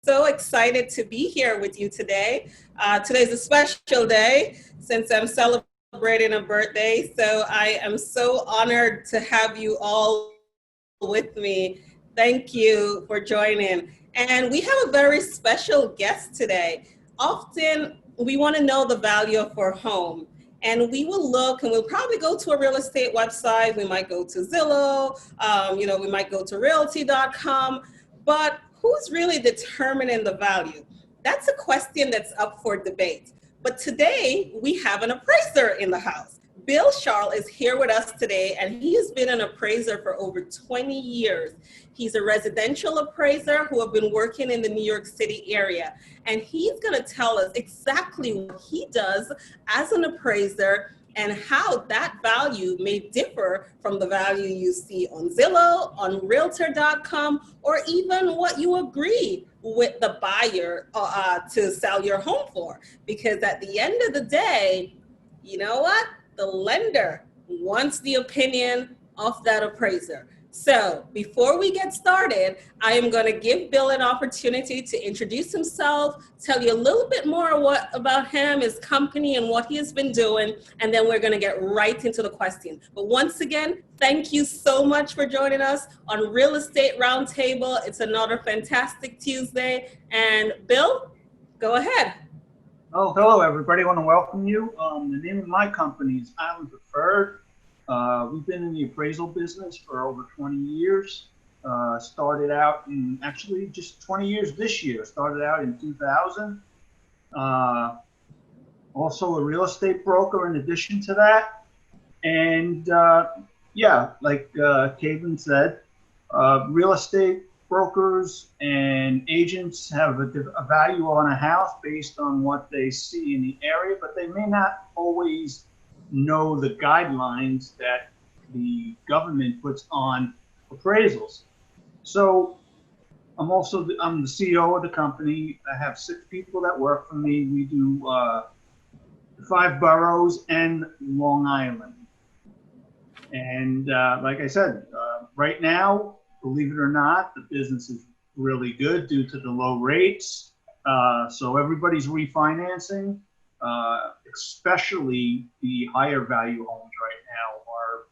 So excited to be here with you today. Today's a special day since I'm celebrating a birthday. So I am so honored to have you all with me. Thank you for joining. And we have a very special guest today. Often we want to know the value of our home. And we will look and we'll probably go to a real estate website. We might go to Zillow, we might go to realty.com. But who's really determining the value? That's a question that's up for debate. But today we have an appraiser in the house. Bill Sharl is here with us today, and he has been an appraiser for over 20 years. He's a residential appraiser who have been working in the New York City area. And he's going to tell us exactly what he does as an appraiser and how that value may differ from the value you see on Zillow, on Realtor.com, or even what you agree with the buyer to sell your home for. Because at the end of the day, you know what? The lender wants the opinion of that appraiser. So before we get started, I am going to give Bill an opportunity to introduce himself, tell you a little bit more about him, his company, and what he has been doing, and then we're going to get right into the question. But once again, thank you so much for joining us on Real Estate Roundtable. It's another fantastic Tuesday. And Bill, go ahead. Oh, hello, everybody. I want to welcome you. The name of my company is Island Preferred. We've been in the appraisal business for over 20 years. Started out in, actually just 20 years this year. Started out in 2000. Also a real estate broker in addition to that. And yeah, like Kaylin said, real estate brokers and agents have a value on a house based on what they see in the area, but they may not always know the guidelines that the government puts on appraisals. So I'm the CEO of the company. I have 6 people that work for me. We do 5 boroughs and Long Island. And like I said, right now, believe it or not, the business is really good due to the low rates. So everybody's refinancing, especially the higher value homes right now are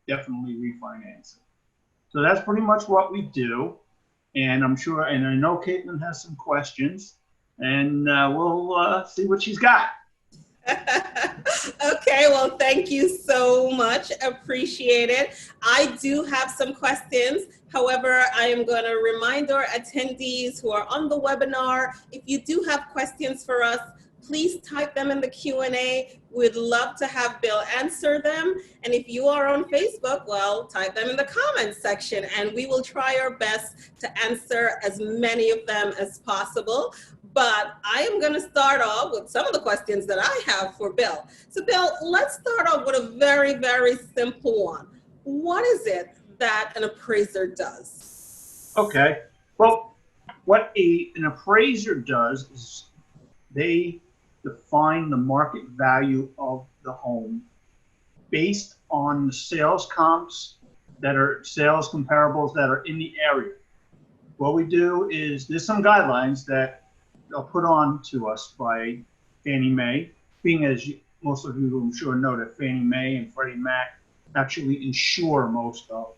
definitely refinancing. So that's pretty much what we do. And I'm sure, and I know Caitlin has some questions, and we'll see what she's got. Okay, well, thank you so much. Appreciate it. I do have some questions. However, I am going to remind our attendees who are on the webinar, if you do have questions for us, please type them in the Q&A. We'd love to have Bill answer them. And if you are on Facebook, well, type them in the comments section, and we will try our best to answer as many of them as possible. But I am going to start off with some of the questions that I have for Bill. So Bill, let's start off with a very, very simple one. What is it that an appraiser does? Okay. Well, what an appraiser does is they define the market value of the home based on the sales comps that are sales comparables that are in the area. What we do is there's some guidelines that are put on to us by Fannie Mae, being as most of you I'm sure know that Fannie Mae and Freddie Mac actually insure most of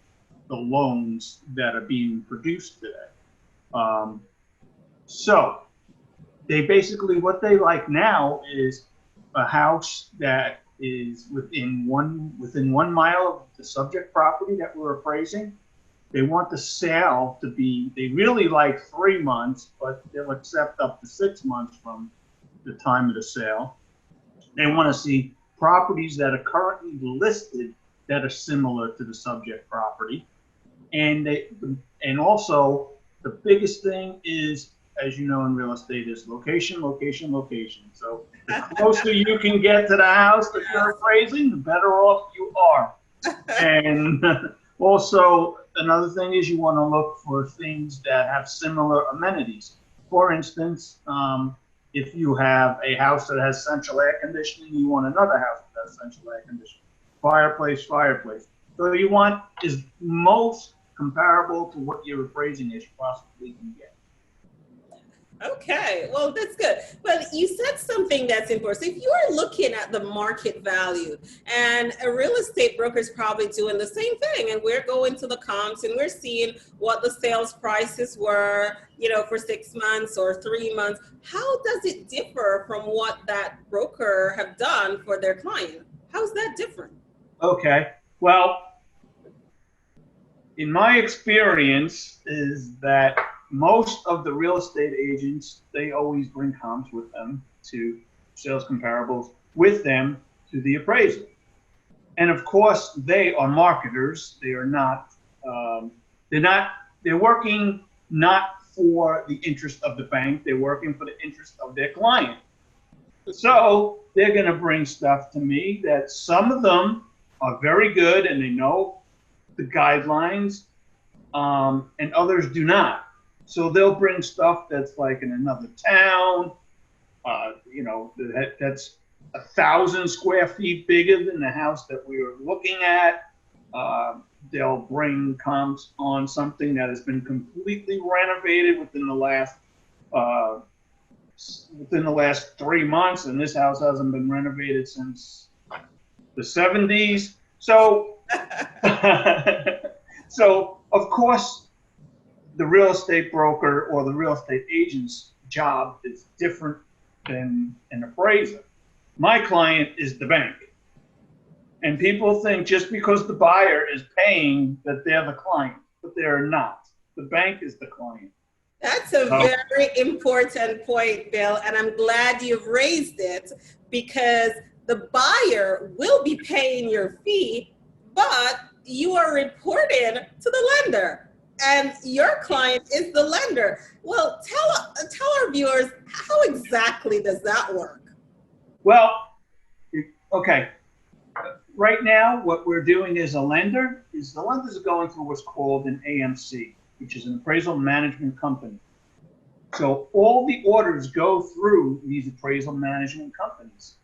the loans that are being produced today. So they basically, what they like now is a house that is within one mile of the subject property that we're appraising. They want the sale to be, they really like 3 months, but they'll accept up to 6 months from the time of the sale. They want to see properties that are currently listed that are similar to the subject property. And also the biggest thing is, as you know, in real estate, is location, location, location. So the closer you can get to the house that you're appraising, the better off you are. And also, another thing is you want to look for things that have similar amenities. For instance, if you have a house that has central air conditioning, you want another house that has central air conditioning. Fireplace, fireplace. So you want is most comparable to what your appraising is possibly can get. Okay, well, that's good. But you said something that's important. So if you're looking at the market value, and a real estate broker is probably doing the same thing, and we're going to the comps and we're seeing what the sales prices were, for 6 months or 3 months, how does it differ from what that broker have done for their client? How's that different? Okay. Well, in my experience is that most of the real estate agents, they always bring comps with them to sales comparables with them to the appraiser. And of course, they are marketers. They are not, they're working not for the interest of the bank. They're working for the interest of their client. So they're going to bring stuff to me that some of them are very good and they know the guidelines, and others do not. So they'll bring stuff that's like in another town, that's 1,000 square feet bigger than the house that we were looking at. They'll bring comps on something that has been completely renovated within the last 3 months, and this house hasn't been renovated since the 70s. So, so of course, the real estate broker or the real estate agent's job is different than an appraiser. My client is the bank. And people think just because the buyer is paying that they're the client, but they're not. The bank is the client. That's a very important point, Bill, and I'm glad you've raised it, because the buyer will be paying your fee, but you are reporting to the lender, and your client is the lender. Well, tell our viewers, how exactly does that work? Well, okay. Right now, what we're doing as a lender is the lenders are going through what's called an AMC, which is an appraisal management company. So all the orders go through these appraisal management companies.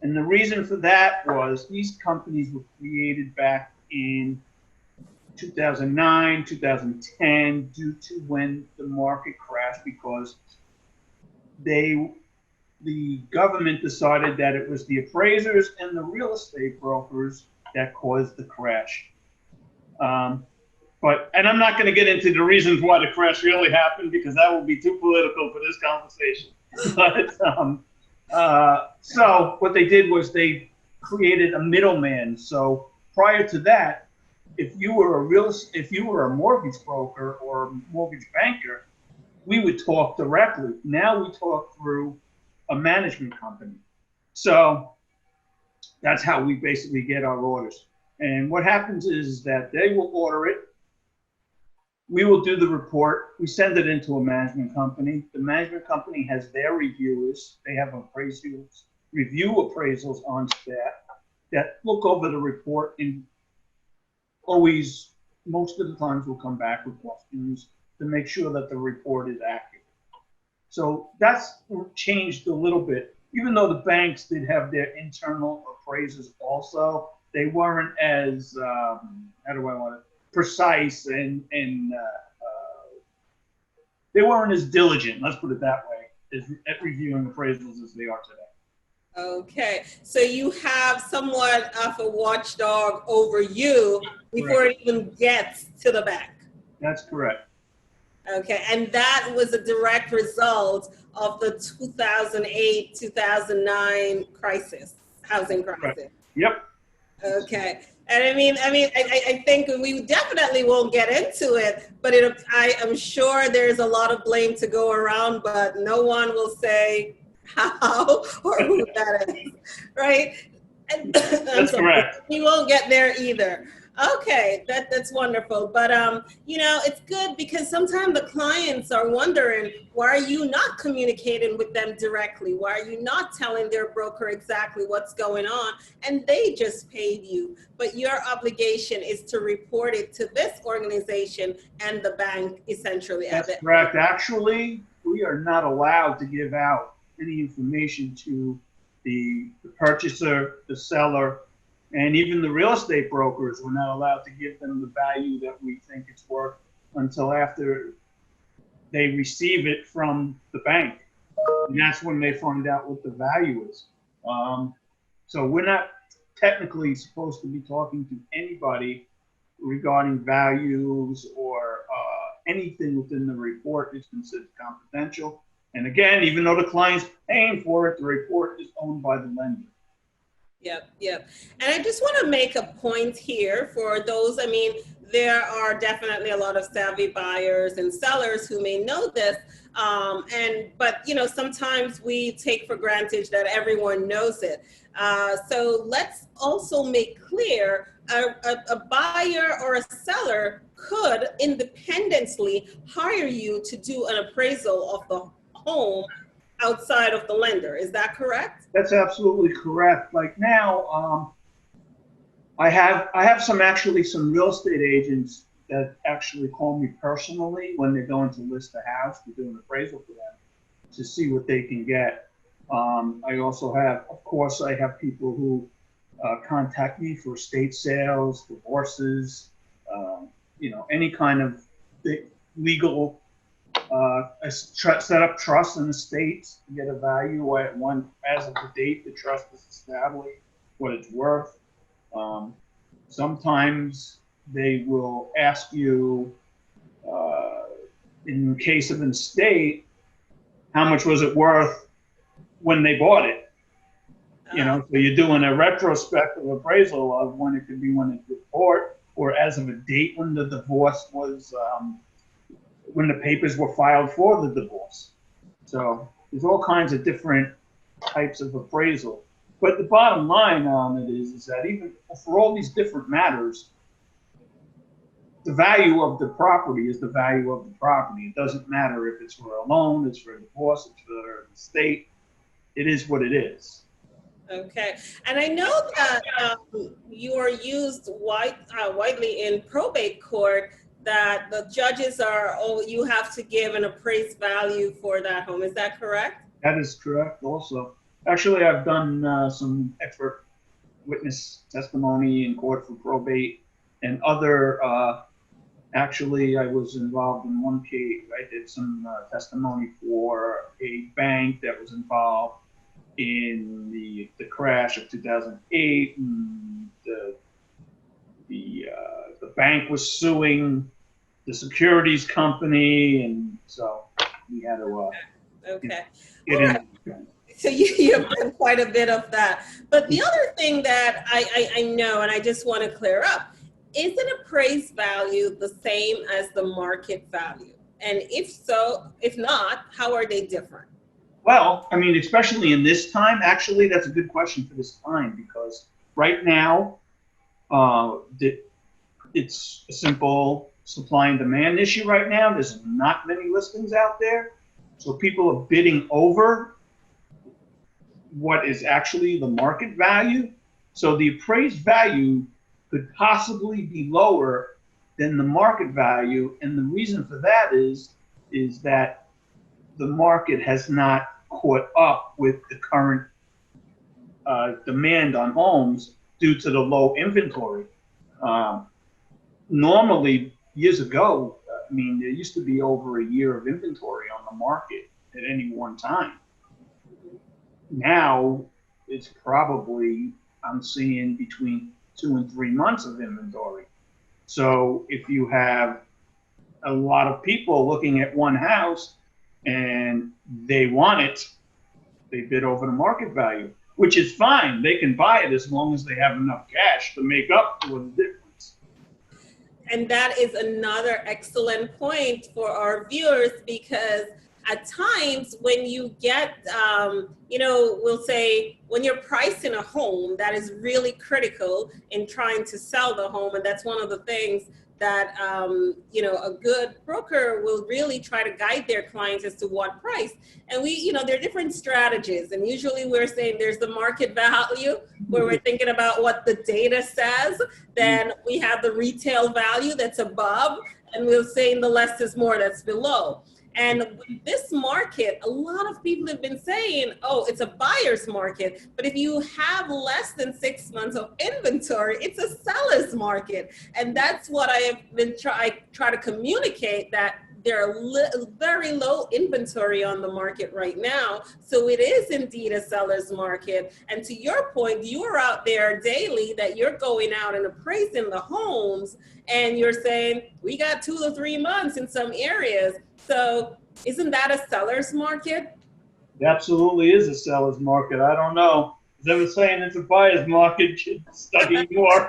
And the reason for that was these companies were created back in 2009, 2010, due to when the market crashed, because the government decided that it was the appraisers and the real estate brokers that caused the crash. And I'm not going to get into the reasons why the crash really happened, because that will be too political for this conversation. But so what they did was they created a middleman. So prior to that, if you were a mortgage broker or a mortgage banker, we would talk directly. Now we talk through a management company. So that's how we basically get our orders. And what happens is that they will order it. We will do the report. We send it into a management company. The management company has their reviewers. They have appraisals, review appraisals on staff that look over the report, and always, most of the times, will come back with questions to make sure that the report is accurate. So that's changed a little bit. Even though the banks did have their internal appraisers also, they weren't as, precise, and they weren't as diligent, let's put it that way, at reviewing appraisals as they are today. Okay, so you have somewhat of a watchdog over you before it even gets to the bank. That's correct. Okay, and that was a direct result of the 2008-2009 crisis, housing crisis. Right. Yep. Okay, and I think we definitely won't get into it, but I am sure there's a lot of blame to go around, but no one will say how or who that is, right? And that's correct. We won't get there either. Okay, that's wonderful. But it's good, because sometimes the clients are wondering, why are you not communicating with them directly? Why are you not telling their broker exactly what's going on? And they just paid you, but your obligation is to report it to this organization and the bank, essentially. That's correct. Actually, we are not allowed to give out any information to the purchaser, the seller, and even the real estate brokers. We're not allowed to give them the value that we think it's worth until after they receive it from the bank, and that's when they find out what the value is. So we're not technically supposed to be talking to anybody regarding values or anything within the report is considered confidential. And again, even though the client's paying for it, the report is owned by the lender. Yep, yep. And I just want to make a point here for those, I mean, there are definitely a lot of savvy buyers and sellers who may know this. But you know, sometimes we take for granted that everyone knows it. So let's also make clear a buyer or a seller could independently hire you to do an appraisal of the home outside of the lender. Is that correct? That's absolutely correct. Like now, I have some real estate agents that actually call me personally when they're going to list a house to do an appraisal for them to see what they can get. I also have, of course, I have people who contact me for estate sales, divorces, you know, any kind of legal set up trusts and estates to get a value at one as of the date the trust is established, what it's worth. Sometimes they will ask you, in case of an estate, how much was it worth when they bought it? You know, so you're doing a retrospective appraisal of when it could be when it was bought or as of a date when the divorce was, when the papers were filed for the divorce. So there's all kinds of different types of appraisal. But the bottom line on it is that even for all these different matters, the value of the property is the value of the property. It doesn't matter if it's for a loan, it's for a divorce, it's for an estate. It is what it is. Okay, and I know that you are used widely in probate court, that the judges are, oh, you have to give an appraised value for that home. Is that correct? That is correct also. Actually, I've done some expert witness testimony in court for probate and other, actually, I was involved in one case. I did some testimony for a bank that was involved in the crash of 2008. And the bank was suing the securities company, and so we had to okay. get in. So you've done quite a bit of that. But the other thing that I know, and I just want to clear up, is an appraised value the same as the market value? And if so, if not, how are they different? Well, I mean, especially in this time, actually, that's a good question for this time, because right now, it's a simple supply and demand issue right now. There's not many listings out there. So people are bidding over what is actually the market value. So the appraised value could possibly be lower than the market value. And the reason for that is that the market has not caught up with the current demand on homes due to the low inventory. Normally, years ago, I mean, there used to be over a year of inventory on the market at any one time. Now, it's probably, I'm seeing between 2 and 3 months of inventory. So if you have a lot of people looking at one house and they want it, they bid over the market value, which is fine. They can buy it as long as they have enough cash to make up for the difference. And that is another excellent point for our viewers, because at times when you get, you know, we'll say when you're pricing a home, that is really critical in trying to sell the home. And that's one of the things that, you know, a good broker will really try to guide their clients as to what price. And we, you know, there are different strategies. And usually we're saying there's the market value where we're thinking about what the data says. Then we have the retail value that's above, and we're saying the less is more that's below. And with this market, a lot of people have been saying, oh, it's a buyer's market. But if you have less than 6 months of inventory, it's a seller's market. And that's what I have been try to communicate, that there are very low inventory on the market right now. So it is indeed a seller's market. And to your point, you are out there daily that you're going out and appraising the homes, and you're saying, we got 2 to 3 months in some areas. So isn't that a seller's market? It absolutely is a seller's market. I don't know. They were saying it's a buyer's market. Study more.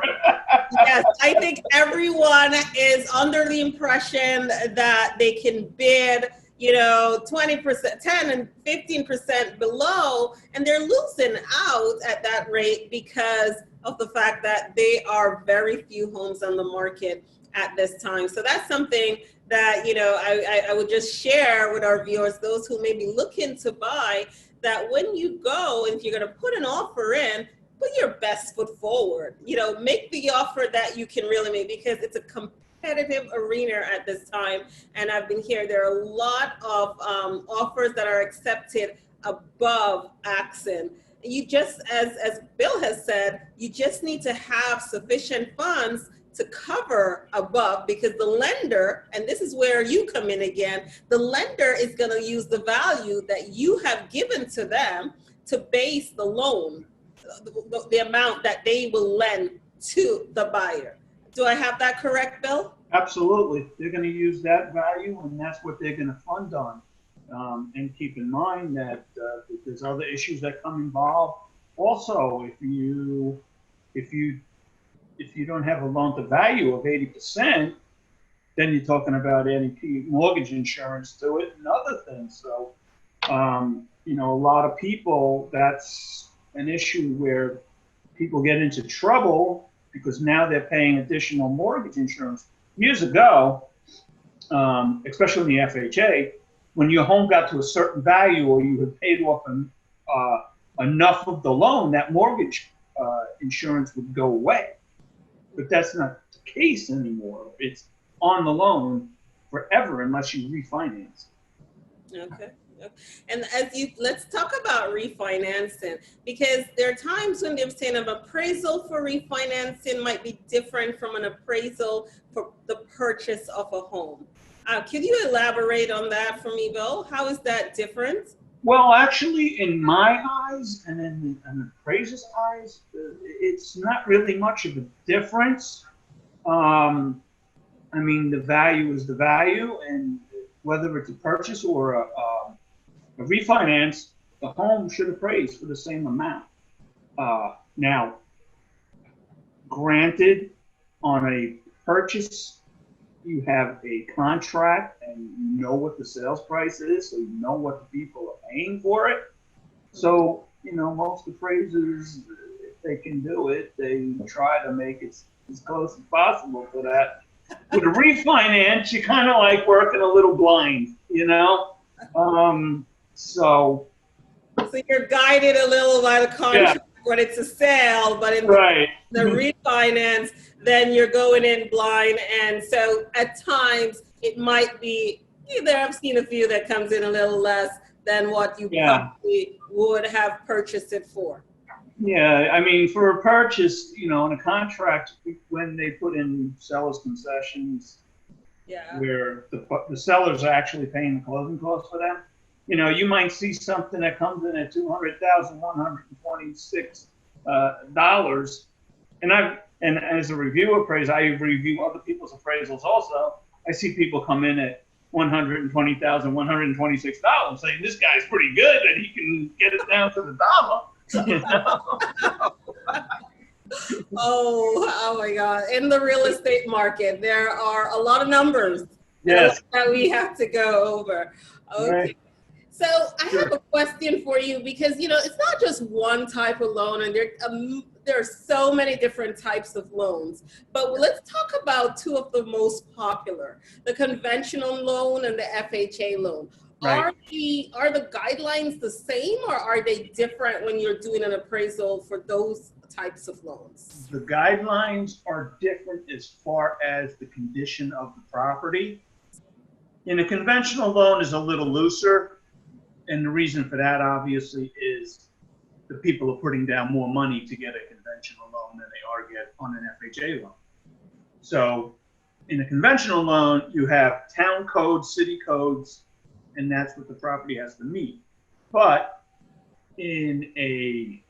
Yes, I think everyone is under the impression that they can bid, 20%, 10 and 15% below, and they're losing out at that rate because of the fact that there are very few homes on the market at this time. So that's something that, I would just share with our viewers, those who may be looking to buy, that when you go, and if you're going to put an offer in, put your best foot forward. Make the offer that you can really make, because it's a competitive arena at this time. And I've been here, there are a lot of offers that are accepted above accent. You just, as Bill has said, you just need to have sufficient funds to cover above, because the lender, and this is where you come in again, the lender is going to use the value that you have given to them to base the loan, the amount that they will lend to the buyer. Do I have that correct, Bill? Absolutely. They're going to use that value, and that's what they're going to fund on. And keep in mind that there's other issues that come involved. Also, if you don't have a loan to value of 80%, then you're talking about adding mortgage insurance to it and other things. So, a lot of people, that's an issue where people get into trouble because now they're paying additional mortgage insurance. Years ago, especially in the FHA, when your home got to a certain value or you had paid off enough of the loan, that mortgage insurance would go away. But that's not the case anymore. It's on the loan forever unless you refinance. Okay. And let's talk about refinancing, because there are times when the obtain of appraisal for refinancing might be different from an appraisal for the purchase of a home. Can you elaborate on that for me, Bill? How is that different? Well, actually, in my eyes and in an appraiser's eyes, it's not really much of a difference. The value is the value, and whether it's a purchase or a refinance, the home should appraise for the same amount. Now, granted, on a purchase, you have a contract and you know what the sales price is, so you know what the people are paying for it. So, most appraisers, if they can do it, they try to make it as close as possible for that. With a refinance, you're kind of like working a little blind, So you're guided a little by the contract when it's a sale, but in the refinance, then you're going in blind. And so at times it might be, I've seen a few that comes in a little less than what you probably would have purchased it for. Yeah, for a purchase, in a contract, when they put in seller's concessions, where the seller's actually paying the closing costs for them, you might see something that comes in at $200,126 and as a review appraiser, I review other people's appraisals also. I see people come in at $120,126, saying this guy's pretty good and he can get it down to the dollar. Oh my God. In the real estate market, there are a lot of numbers that we have to go over. Okay. Right. So I have a question for you, because, it's not just one type of loan, and there are so many different types of loans. But let's talk about two of the most popular, the conventional loan and the FHA loan. Right. Are the guidelines the same, or are they different when you're doing an appraisal for those types of loans? The guidelines are different as far as the condition of the property. In a conventional loan is a little looser, and the reason for that obviously is the people are putting down more money to get a conventional loan than they are get on an FHA loan. So In a conventional loan, you have town codes, city codes, and that's what the property has to meet. But in a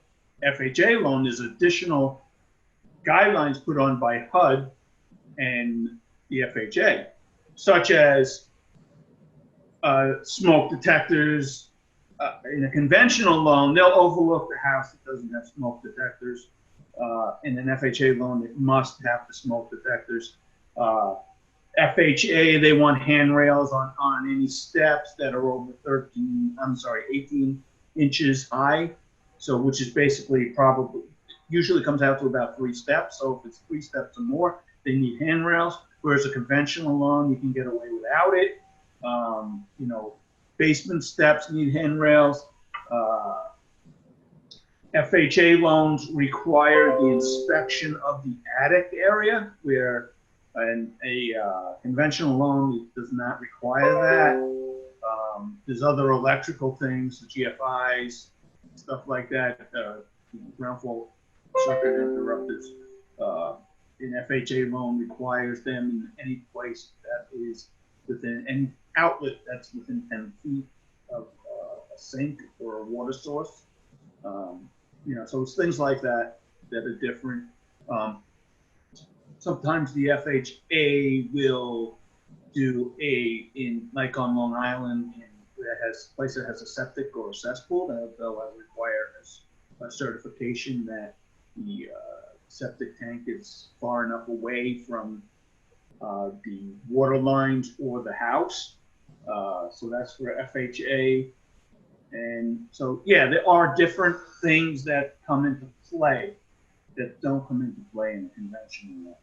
FHA loan, there's additional guidelines put on by HUD and the FHA, such as smoke detectors. In a conventional loan, they'll overlook the house that doesn't have smoke detectors. In an FHA loan, it must have the smoke detectors. FHA, they want handrails on any steps that are over 18 inches high. So, which is basically usually comes out to about 3 steps. So if it's 3 steps or more, they need handrails. Whereas a conventional loan, you can get away without it. You know, basement steps need handrails. FHA loans require the inspection of the attic area, where a conventional loan does not require that. There's other electrical things, the GFIs, stuff like that, ground fault circuit interrupters. An FHA loan requires them in any place that is within any outlet that's within 10 feet of a sink or a water source. You know, so it's things like that that are different. Sometimes the FHA will do like on Long Island, that has a place that has a septic or a cesspool, they'll require a certification that the septic tank is far enough away from the water lines or the house. So that's for FHA. And so, yeah, there are different things that come into play that don't come into play in a conventional loan.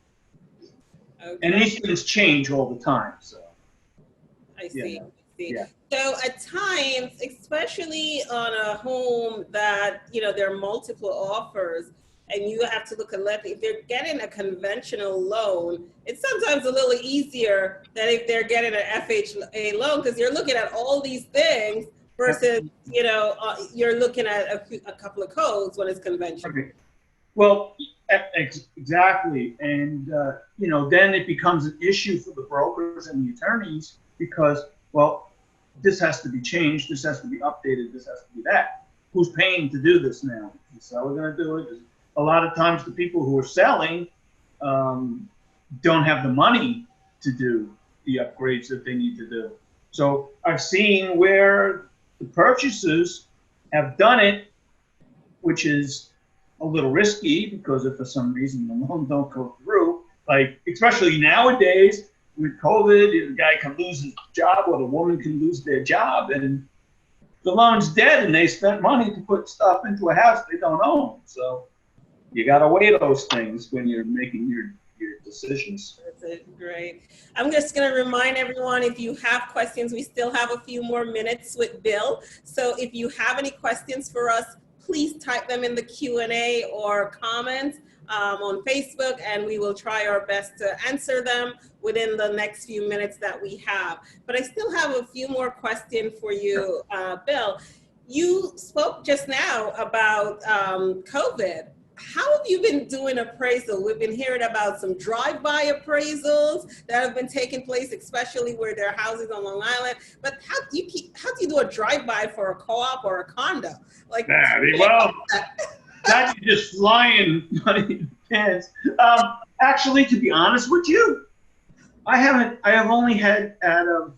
Okay. And these things change all the time. So I see. Yeah. I see. Yeah. So at times, especially on a home that, you know, there are multiple offers and you have to look at if they're getting a conventional loan, it's sometimes a little easier than if they're getting an FHA loan, because you're looking at all these things versus, you know, you're looking at a couple of codes when it's conventional. Okay. Well, exactly. And, you know, then it becomes an issue for the brokers and the attorneys because, well, this has to be changed, this has to be updated, this has to be that. Who's paying to do this now? Is the seller going to do it? A lot of times the people who are selling don't have the money to do the upgrades that they need to do. So I've seen where the purchasers have done it, which is a little risky because if for some reason the loan don't go through, like especially nowadays with COVID, the guy can lose his job or the woman can lose their job and the loan's dead and they spent money to put stuff into a house they don't own. So you got to weigh those things when you're making your decisions. That's it. Great. I'm just going to remind everyone, if you have questions, we still have a few more minutes with Bill. So if you have any questions for us, please type them in the Q&A or comments on Facebook, and we will try our best to answer them within the next few minutes that we have. But I still have a few more questions for you, Bill. You spoke just now about COVID. How have you been doing appraisal? We've been hearing about some drive-by appraisals that have been taking place, especially where there are houses on Long Island. But how do you do a drive-by for a co-op or a condo? Like, well, that's just flying money in the pants. Actually, to be honest with you, I have only had, out of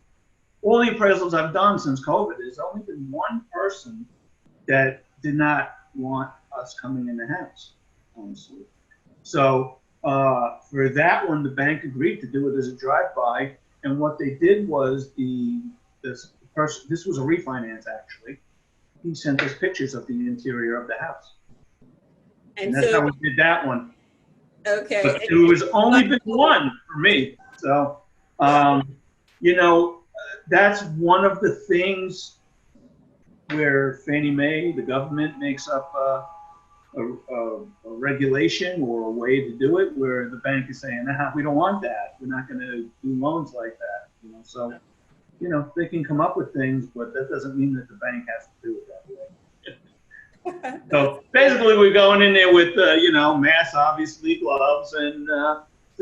all the appraisals I've done since COVID, there's only been one person that did not want us coming in the house, honestly. So for that one, the bank agreed to do it as a drive-by, and what they did was this was a refinance actually. He sent us pictures of the interior of the house, and that's how we did that one. Okay. But it was only been one for me, so you know, that's one of the things where Fannie Mae, the government, makes up a regulation or a way to do it, where the bank is saying, nah, we don't want that. We're not going to do loans like that. You know, so you know they can come up with things, but that doesn't mean that the bank has to do it that way. So basically, we're going in there with you know, masks, obviously, gloves, and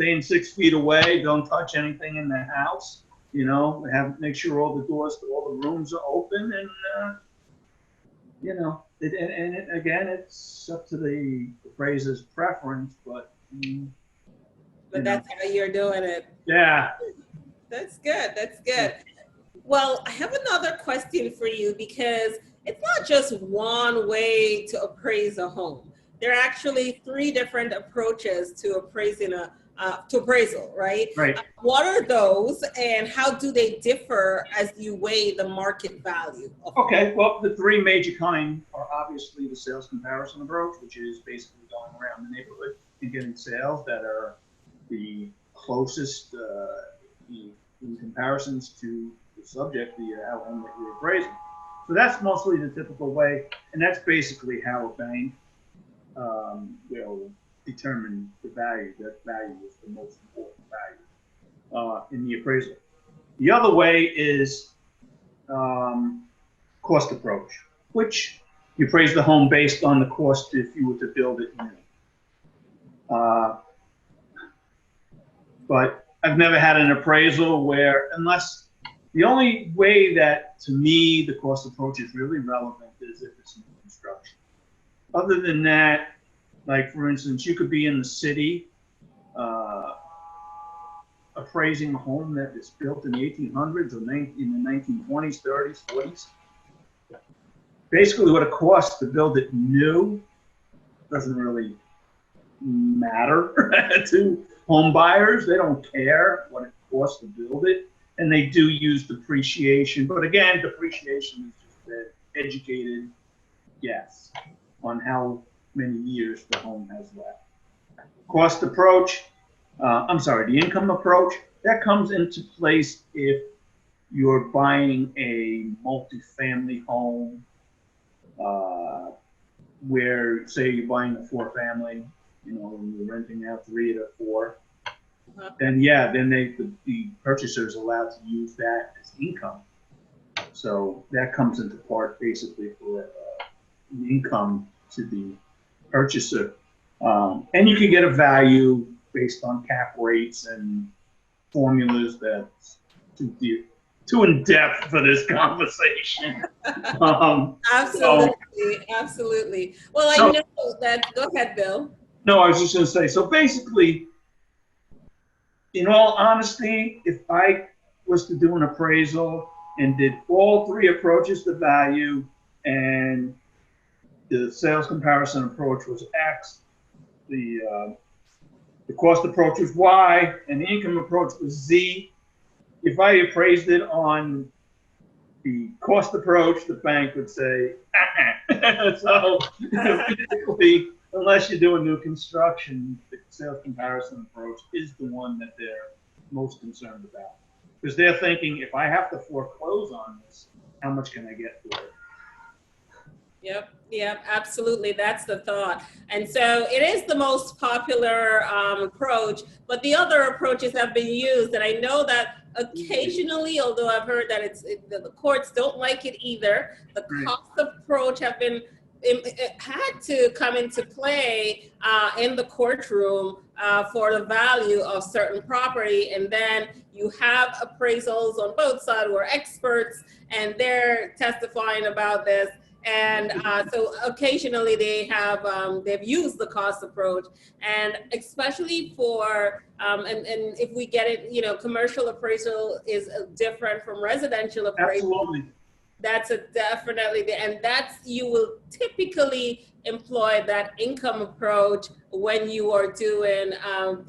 staying 6 feet away. Don't touch anything in the house. You know, make sure all the doors to all the rooms are open, and you know, again, it's up to the appraiser's preference, but that's how you're doing it. yeah. That's good. That's good. Well, I have another question for you because it's not just one way to appraise a home. There are actually three different approaches to appraising to appraisal, right? Right. What are those, and how do they differ as you weigh the market value of Okay, well, the three major kind are obviously the sales comparison approach, which is basically going around the neighborhood and getting sales that are the closest in comparisons to the subject, the home that you're appraising. So that's mostly the typical way, and that's basically how a bank will determine the value. That value is the most important value in the appraisal. The other way is cost approach, which you appraise the home based on the cost if you were to build it new. But I've never had an appraisal where, unless the only way that to me the cost approach is really relevant is if it's new construction. Other than that, like for instance, you could be in the city appraising a home that is built in the 1800s or in the 1920s, 30s, 40s. Basically, what it costs to build it new doesn't really matter to home buyers. They don't care what it costs to build it, and they do use depreciation. But again, depreciation is just an educated guess on how many years the home has left. Cost approach, the income approach, that comes into place if you're buying a multifamily home where, say, you're buying a 4-family, you know, and you're renting out 3 to 4, then the purchaser is allowed to use that as income. So that comes into part basically for income to the purchaser. And you can get a value based on cap rates and formulas that's too in depth for this conversation. Absolutely. Well, I know that. Go ahead, Bill. No, I was just going to say, so basically, in all honesty, if I was to do an appraisal and did all three approaches to value, and the sales comparison approach was X, the cost approach was Y, and the income approach was Z, if I appraised it on the cost approach, the bank would say, So basically, unless you're doing new construction, the sales comparison approach is the one that they're most concerned about. Because they're thinking, if I have to foreclose on this, how much can I get for it? Yep, absolutely. That's the thought. And so it is the most popular approach, but the other approaches have been used. And I know that occasionally, although I've heard that the courts don't like it either, the cost approach had to come into play in the courtroom for the value of certain property. And then you have appraisals on both sides who are experts, and they're testifying about this. And so occasionally they've used the cost approach, and especially for and if we get it, you know, commercial appraisal is different from residential appraisal. Absolutely. That's you will typically employ that income approach when you are doing,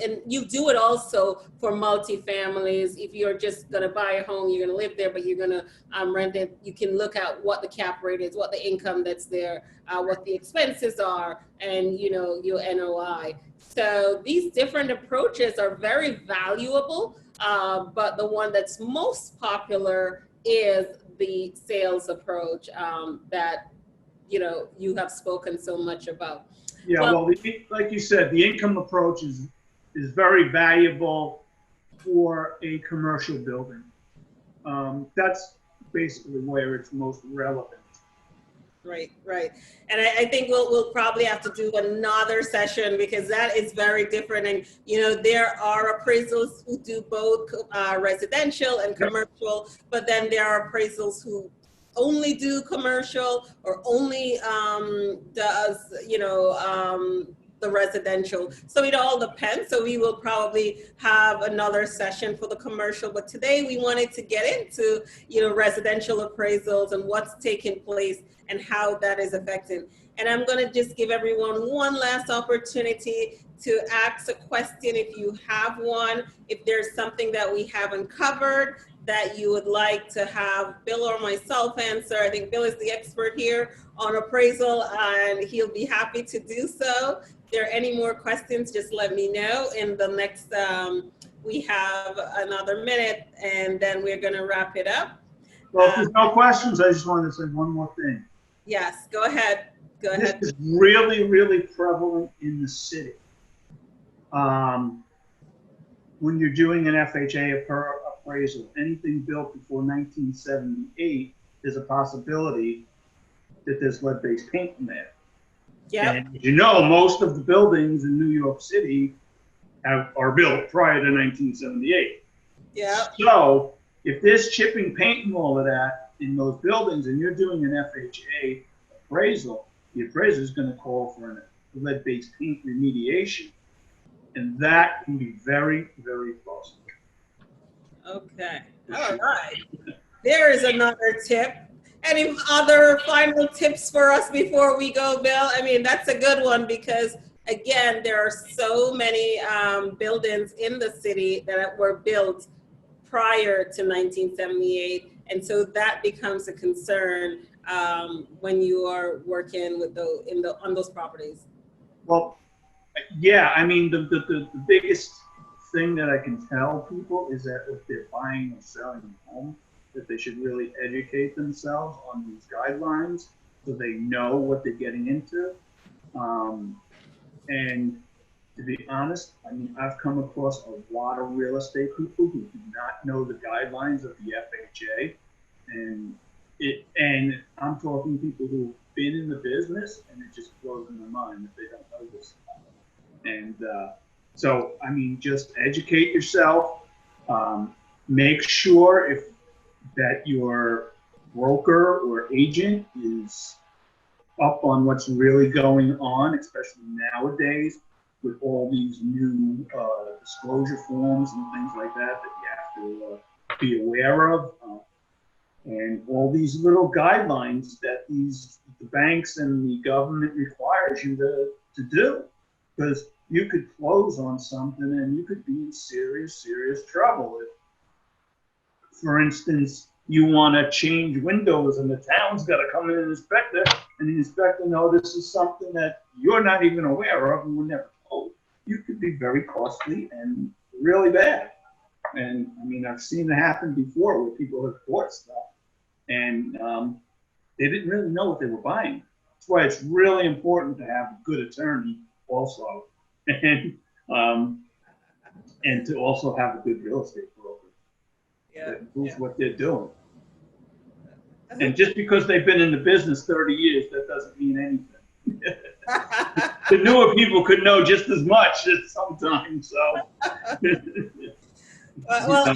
and you do it also for multifamilies. If you're just going to buy a home, you're going to live there, but you're going to rent it. You can look at what the cap rate is, what the income that's there, what the expenses are, and you know, your NOI. So these different approaches are very valuable, but the one that's most popular is the sales approach that, you know, you have spoken so much about. Yeah, well, like you said, the income approach is very valuable for a commercial building. That's basically where it's most relevant. Right, right. And I think we'll probably have to do another session because that is very different. And, you know, there are appraisals who do both residential and Yep. commercial, but then there are appraisals who only do commercial or only does, you know, the residential. So it all depends. So we will probably have another session for the commercial, but today we wanted to get into, you know, residential appraisals and what's taking place and how that is affecting. And I'm going to just give everyone one last opportunity to ask a question if you have one, if there's something that we haven't covered that you would like to have Bill or myself answer. I think Bill is the expert here on appraisal and he'll be happy to do so. If there are any more questions, just let me know. In the next, we have another minute and then we're going to wrap it up. Well, if there's no questions, I just wanted to say one more thing. Yes, go ahead. Go ahead. This is really, really prevalent in the city. When you're doing an FHA appraisal, anything built before 1978, there's a possibility that there's lead-based paint in there. Yeah. And you know, most of the buildings in New York City are built prior to 1978. Yeah. So if there's chipping, paint, and all of that in those buildings, and you're doing an FHA appraisal, the appraiser is going to call for a lead-based paint remediation, and that can be very, very costly. Okay. All right. There is another tip. Any other final tips for us before we go, Bill? I mean, that's a good one because, again, there are so many buildings in the city that were built prior to 1978. And so that becomes a concern when you are working with on those properties. Well, yeah, I mean, the biggest thing that I can tell people is that if they're buying or selling a home, that they should really educate themselves on these guidelines so they know what they're getting into. And to be honest, I mean, I've come across a lot of real estate people who do not know the guidelines of the FHA, and I'm talking people who've been in the business, and it just blows in their mind that they don't know this. And so, I mean, just educate yourself. Make sure that your broker or agent is up on what's really going on, especially nowadays with all these new disclosure forms and things like that you have to be aware of. And all these little guidelines that the banks and the government requires you to do. Because you could close on something and you could be in serious, serious trouble. If, for instance, you want to change windows and the town's got to come in and inspect it, and the inspector notices something that you're not even aware of and were never told, you could be very costly and really bad. And I mean, I've seen it happen before where people have bought stuff and they didn't really know what they were buying. That's why it's really important to have a good attorney also, and to also have a good real estate broker that knows what they're doing. And just because they've been in the business 30 years, that doesn't mean anything. The newer people could know just as much sometimes. So. Well,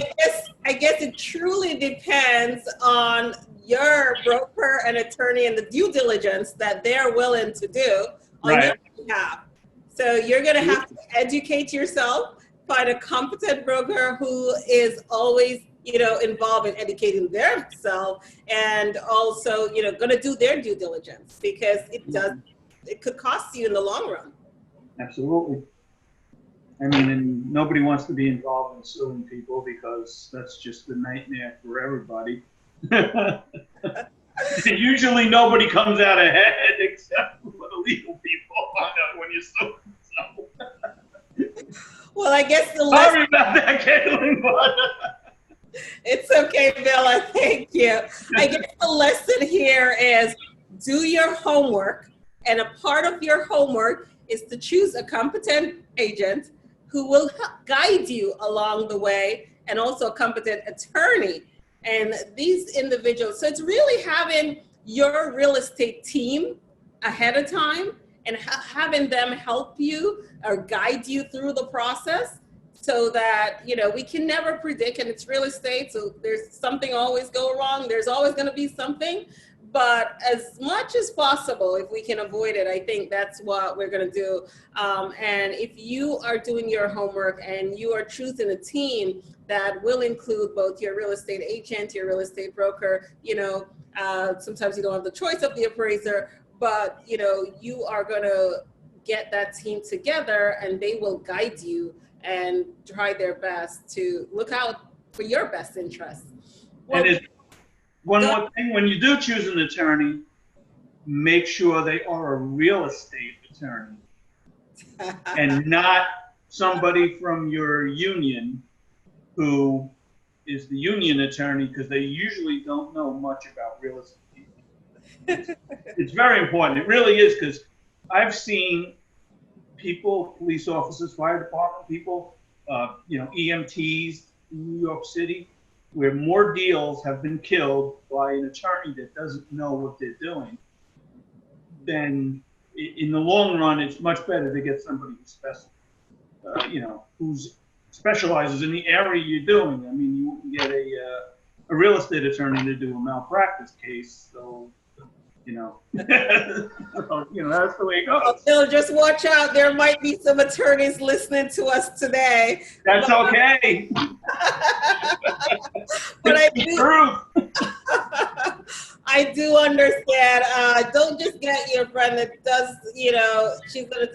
I guess it truly depends on your broker and attorney and the due diligence that they're willing to do on your behalf. So you're going to have to educate yourself, find a competent broker who is always, you know, involved in educating themselves and also, you know, going to do their due diligence because it could cost you in the long run. Absolutely. I mean, and nobody wants to be involved in suing people because that's just a nightmare for everybody. Usually nobody comes out ahead except for the legal people when you sue. So. Well, I guess the Sorry about that, Kaylin, but it's okay, Bill. I thank you. I guess the lesson here is do your homework, and a part of your homework is to choose a competent agent who will guide you along the way, and also a competent attorney. And these individuals, so it's really having your real estate team ahead of time and having them help you or guide you through the process, so that, you know, we can never predict, and it's real estate, so there's something always go wrong. There's always going to be something, but as much as possible, if we can avoid it, I think that's what we're going to do. And if you are doing your homework and you are choosing a team that will include both your real estate agent, your real estate broker, you know, sometimes you don't have the choice of the appraiser, but, you know, you are going to get that team together and they will guide you and try their best to look out for your best interests. Well, And one more thing, when you do choose an attorney, make sure they are a real estate attorney and not somebody from your union who is the union attorney, because they usually don't know much about real estate. It's very important. It really is, because I've seen people, police officers, fire department people, you know, EMTs in New York City, where more deals have been killed by an attorney that doesn't know what they're doing. Then in the long run, it's much better to get somebody who you know, who's specializes in the area you're doing. I mean, you wouldn't get a real estate attorney to do a malpractice case, so you know, so, you know, that's the way it goes. So just watch out. There might be some attorneys listening to us today. That's okay. But I do understand. Don't just get your friend that does, you know,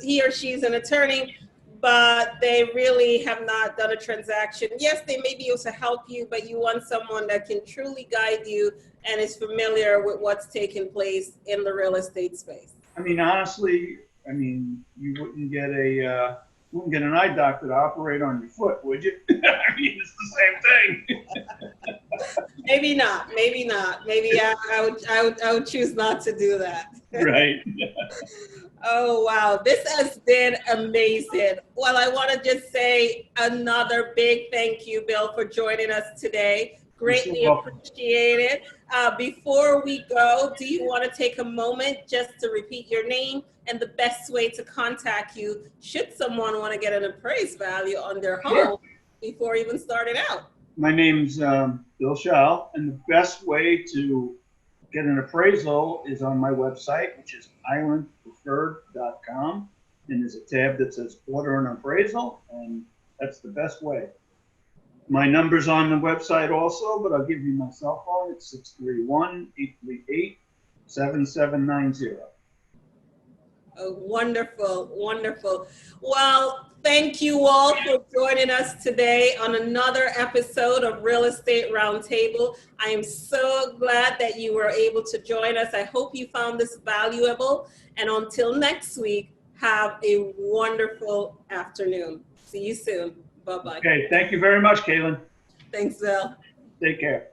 he or she's an attorney, but they really have not done a transaction. Yes, they may be able to help you, but you want someone that can truly guide you and is familiar with what's taking place in the real estate space. I mean, honestly, I mean, you wouldn't get an eye doctor to operate on your foot, would you? I mean, it's the same thing. Maybe not. Maybe not. Maybe I would choose not to do that. Right. Oh, wow. This has been amazing. Well, I want to just say another big thank you, Bill, for joining us today. Greatly appreciated. Before we go, do you want to take a moment just to repeat your name and the best way to contact you should someone want to get an appraised value on their home before even starting out? My name's Bill Schall, and the best way to get an appraisal is on my website, which is islandpreferred.com, and there's a tab that says order an appraisal, and that's the best way. My number's on the website also, but I'll give you my cell phone. It's 631-838-7790. Oh, wonderful, wonderful. Well, thank you all for joining us today on another episode of Real Estate Roundtable. I am so glad that you were able to join us. I hope you found this valuable. And until next week, have a wonderful afternoon. See you soon. Bye-bye. Okay, thank you very much, Kaylin. Thanks, Bill. Take care.